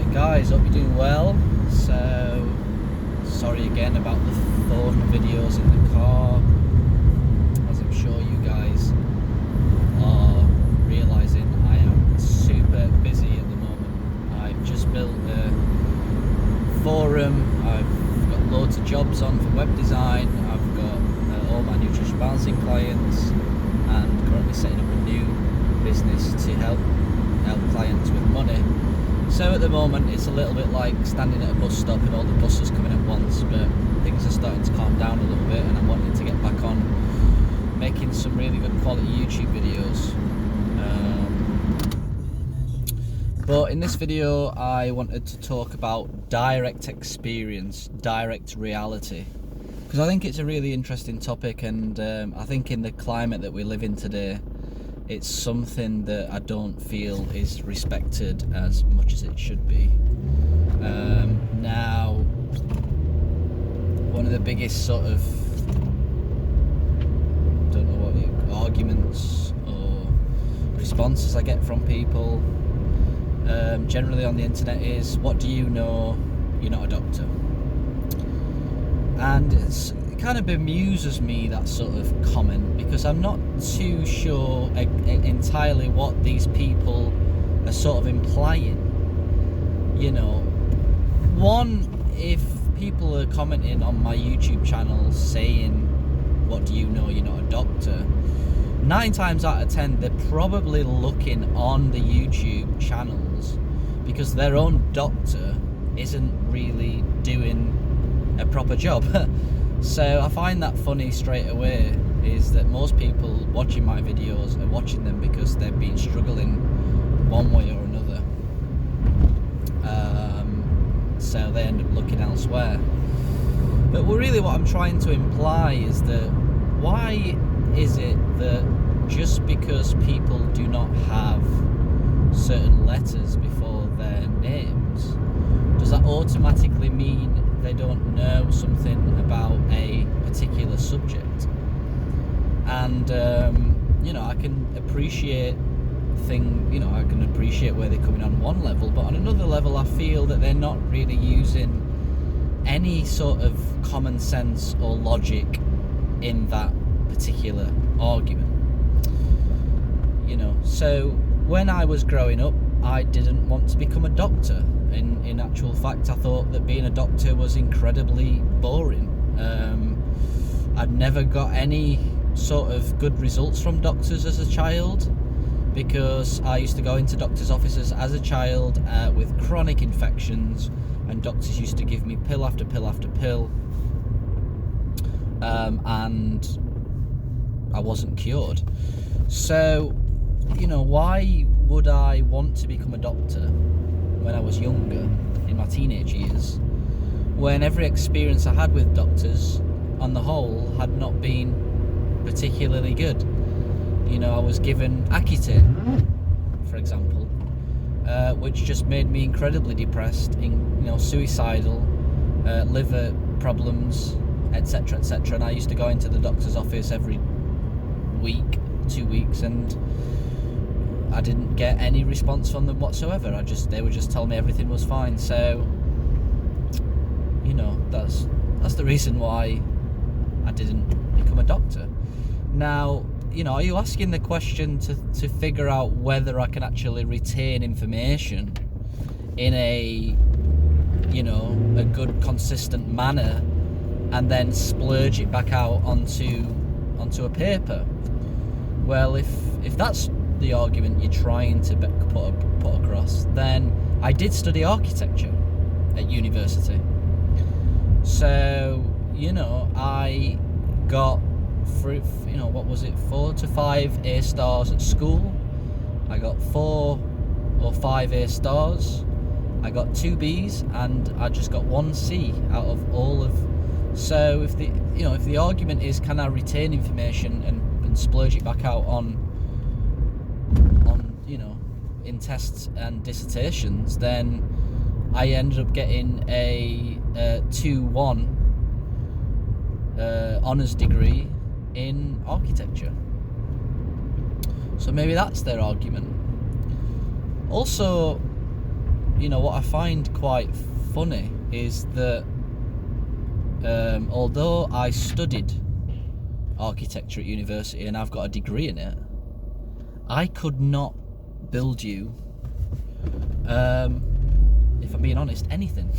Right guys, hope you're doing well. So, sorry again about the phone videos in the car. As I'm sure you guys are realising, I am super busy at the moment. I've just built a forum, I've got loads of jobs on for web design, I've got all my nutritional balancing clients, and currently setting up a new business to help clients with money. So at the moment it's a little bit like standing at a bus stop and all the buses coming at once, but things are starting to calm down a little bit and I'm wanting to get back on making some really good quality YouTube videos. But in this video I wanted to talk about direct experience, direct reality, because I think it's a really interesting topic, and I think in the climate that we live in today, it's something that I don't feel is respected as much as it should be. Now, one of the biggest sort of, don't know what arguments or responses I get from people, generally on the internet, is, what do you know? You're not a doctor. And it kind of bemuses me, that sort of comment, because I'm not too sure entirely what these people are sort of implying. You know, one, if people are commenting on my YouTube channel saying, what do you know, you're not a doctor, 9 times out of 10 they're probably looking on the YouTube channels because their own doctor isn't really doing a proper job. So I find that funny straight away, is that most people watching my videos are watching them because they've been struggling one way or another, so they end up looking elsewhere. But really what I'm trying to imply is that, why is it that just because people do not have certain letters before their names, does that automatically mean they don't know something about a particular subject? And you know, I can appreciate I can appreciate where they're coming on one level, but on another level I feel that they're not really using any sort of common sense or logic in that particular argument. You know, so when I was growing up, I didn't want to become a doctor. In actual fact, I thought that being a doctor was incredibly boring. I'd never got any sort of good results from doctors as a child, because I used to go into doctors' offices as a child with chronic infections, and doctors used to give me pill after pill after pill, and I wasn't cured. So, you know, why would I want to become a doctor when I was younger, in my teenage years, when every experience I had with doctors on the whole had not been particularly good? You know, I was given Accutane, for example, which just made me incredibly depressed, suicidal, liver problems, etc, etc. And I used to go into the doctor's office every week, 2 weeks, and I didn't get any response from them whatsoever. They would just tell me everything was fine. So, you know, that's the reason why I didn't become a doctor. Now, you know, are you asking the question to figure out whether I can actually retain information in a good, consistent manner, and then splurge it back out onto a paper? Well, if that's the argument you're trying to put across, then I did study architecture at university. So, you know, I got 4 to 5 A stars at school. I got 4 or 5 A stars. I got 2 Bs, and I just got 1 C out of all of. So if the argument is, can I retain information and splurge it back out on in tests and dissertations, then I ended up getting a 2-1 honours degree in architecture. So maybe that's their argument. Also, what I find quite funny is that although I studied architecture at university and I've got a degree in it, I could not build you, if I'm being honest, anything.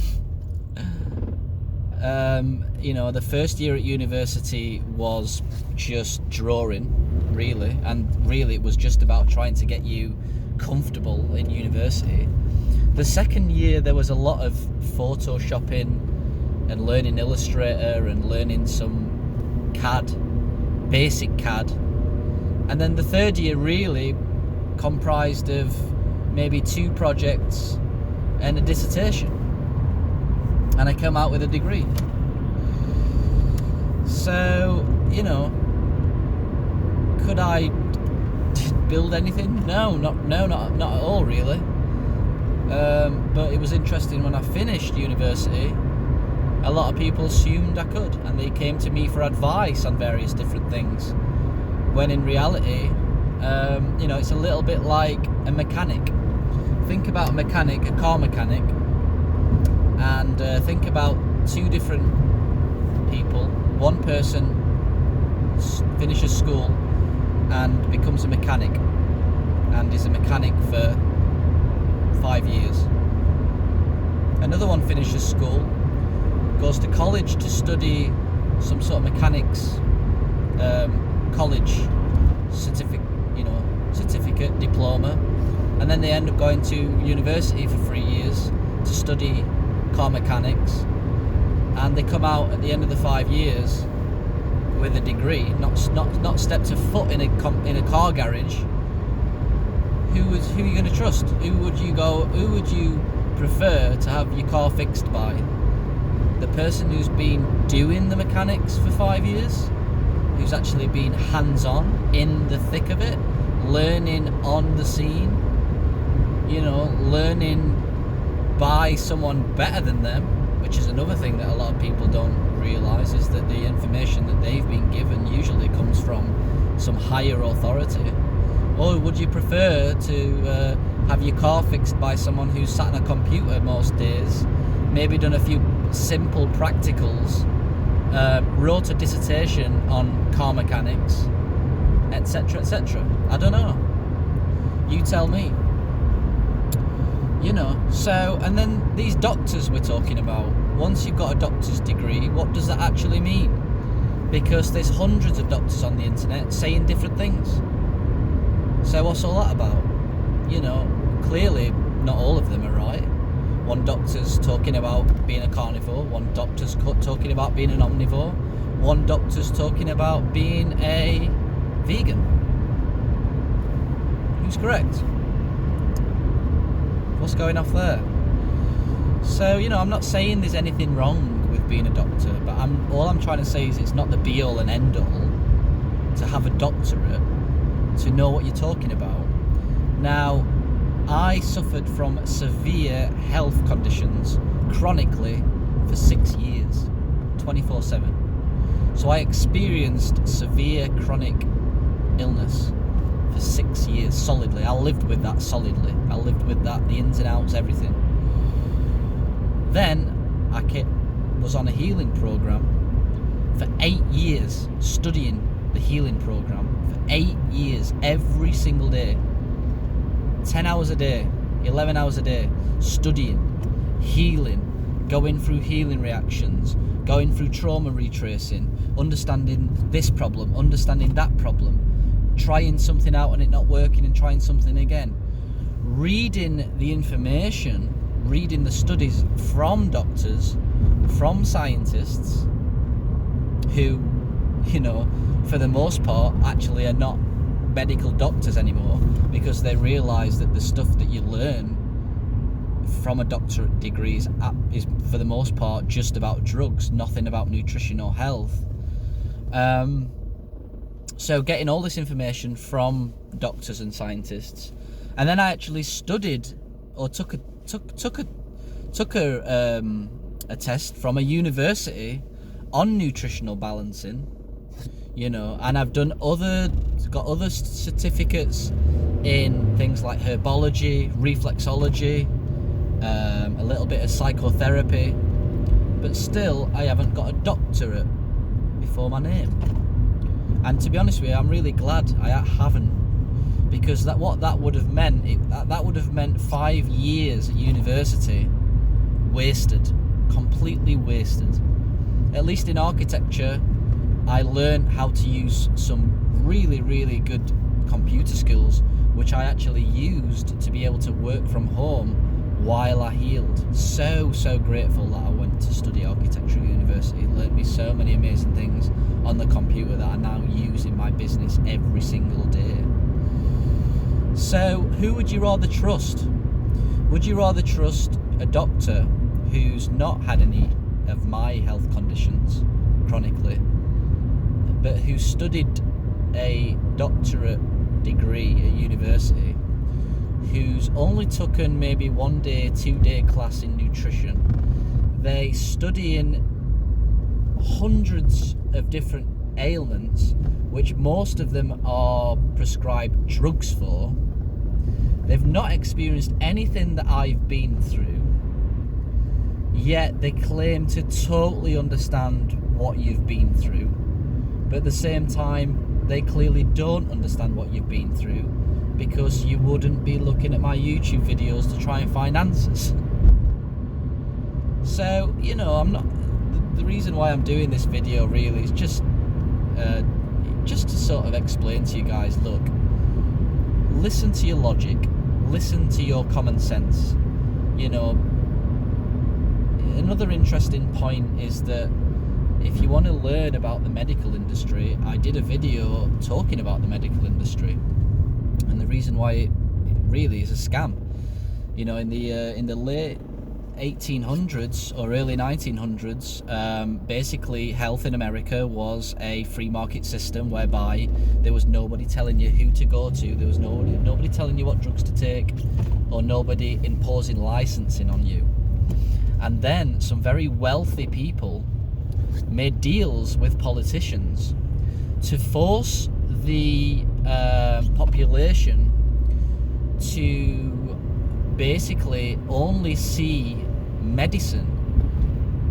The first year at university was just drawing, really, and really it was just about trying to get you comfortable in university. The second year there was a lot of photoshopping and learning Illustrator and learning some CAD, basic CAD, and then the third year really comprised of maybe 2 projects and a dissertation, and I come out with a degree. So, could I build anything? No, not at all, really. But it was interesting when I finished university. A lot of people assumed I could, and they came to me for advice on various different things. When in reality, it's a little bit like a mechanic. Think about a mechanic, a car mechanic, and think about 2 different people. One person finishes school and becomes a mechanic, and is a mechanic for 5 years. Another one finishes school, goes to college to study some sort of mechanics college certificate, diploma, and then they end up going to university for 3 years to study car mechanics, and they come out at the end of the 5 years with a degree, not stepped a foot in a car garage. Who are you going to trust? Who would you prefer to have your car fixed by? The person who's been doing the mechanics for 5 years, who's actually been hands-on in the thick of it, learning on the scene, learning by someone better than them, which is another thing that a lot of people don't realise, is that the information that they've been given usually comes from some higher authority. Or would you prefer to have your car fixed by someone who's sat on a computer most days, maybe done a few simple practicals, wrote a dissertation on car mechanics, etc., etc.? I don't know. You tell me. So, and then these doctors we're talking about, once you've got a doctor's degree, what does that actually mean? Because there's hundreds of doctors on the internet saying different things. So what's all that about? Clearly not all of them are right. One doctor's talking about being a carnivore, one doctor's talking about being an omnivore, one doctor's talking about being a vegan. Who's correct? What's going off there? So, I'm not saying there's anything wrong with being a doctor, but all I'm trying to say is it's not the be-all and end-all to have a doctorate to know what you're talking about. Now, I suffered from severe health conditions chronically for 6 years, 24/7. So I experienced severe chronic illness for 6 years solidly. I lived with that solidly. I lived with that, the ins and outs, everything. Then I was on a healing program for 8 years, studying the healing program for 8 years, every single day, 10 hours a day, 11 hours a day, studying, healing, going through healing reactions, going through trauma retracing, understanding this problem, understanding that problem, trying something out and it not working and trying something again, reading the information, reading the studies from doctors, from scientists who, for the most part actually are not medical doctors anymore, because they realise that the stuff that you learn from a doctorate degree is for the most part just about drugs, nothing about nutrition or health. So getting all this information from doctors and scientists, and then I actually studied or took a test from a university on nutritional balancing, and I've got other certificates in things like herbology, reflexology, a little bit of psychotherapy, but still I haven't got a doctorate before my name. And to be honest with you, I'm really glad I haven't, because that would have meant 5 years at university wasted, completely wasted. At least in architecture, I learned how to use some really, really good computer skills, which I actually used to be able to work from home while I healed. So grateful that I went to study architecture at university. It learned me so many amazing things on the computer that I now use in my business every single day. So who would you rather trust? Would you rather trust a doctor who's not had any of my health conditions chronically, but who studied a doctorate degree at university, who's only taken maybe 1 day, 2 day class in nutrition? They study in hundreds of different ailments, which most of them are prescribed drugs for. They've not experienced anything that I've been through, yet they claim to totally understand what you've been through. But at the same time, they clearly don't understand what you've been through, because you wouldn't be looking at my YouTube videos to try and find answers. So, I'm not... The reason why I'm doing this video really is just to sort of explain to you guys, look, listen to your logic, listen to your common sense. Another interesting point is that if you want to learn about the medical industry, I did a video talking about the medical industry and the reason why it really is a scam. In the late 1800s or early 1900s, basically health in America was a free market system whereby there was nobody telling you who to go to, there was nobody telling you what drugs to take, or nobody imposing licensing on you. And then some very wealthy people made deals with politicians to force the population to basically only see medicine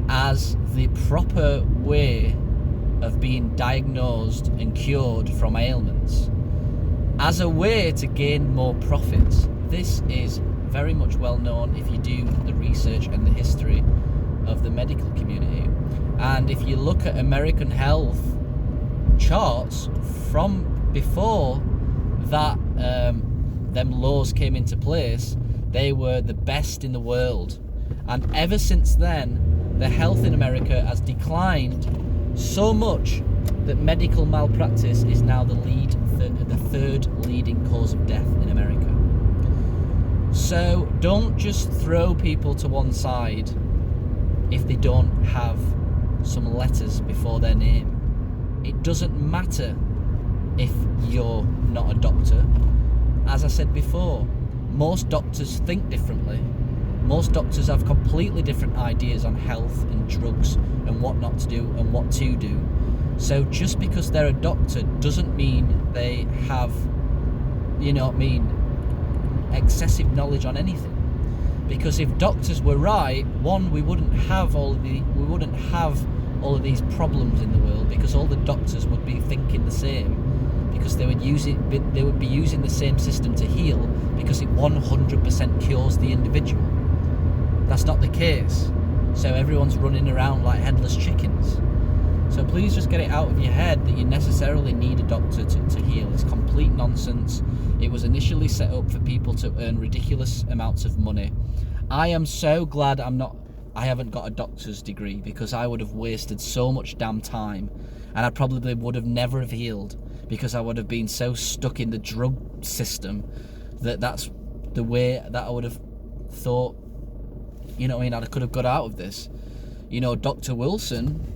as the proper way of being diagnosed and cured from ailments, as a way to gain more profits. This is very much well known if you do the research and the history of the medical community. And if you look at American health charts from before that them laws came into place, they were the best in the world. And ever since then, the health in America has declined so much that medical malpractice is now the third leading cause of death in America. So don't just throw people to one side if they don't have some letters before their name. It doesn't matter if you're not a doctor. As I said before, most doctors think differently. Most doctors have completely different ideas on health and drugs and what not to do and what to do. So just because they're a doctor doesn't mean they have, excessive knowledge on anything. Because if doctors were right, one, we wouldn't have all of these problems in the world, because all the doctors would be thinking the same, because they would be using the same system to heal, because it 100% cures the individual. That's not the case. So everyone's running around like headless chickens. So please just get it out of your head that you necessarily need a doctor to heal. It's complete nonsense. It was initially set up for people to earn ridiculous amounts of money. I am so glad I haven't got a doctor's degree, because I would have wasted so much damn time, and I probably would have never have healed, because I would have been so stuck in the drug system that's the way that I would have thought, I could have got out of this. Dr. Wilson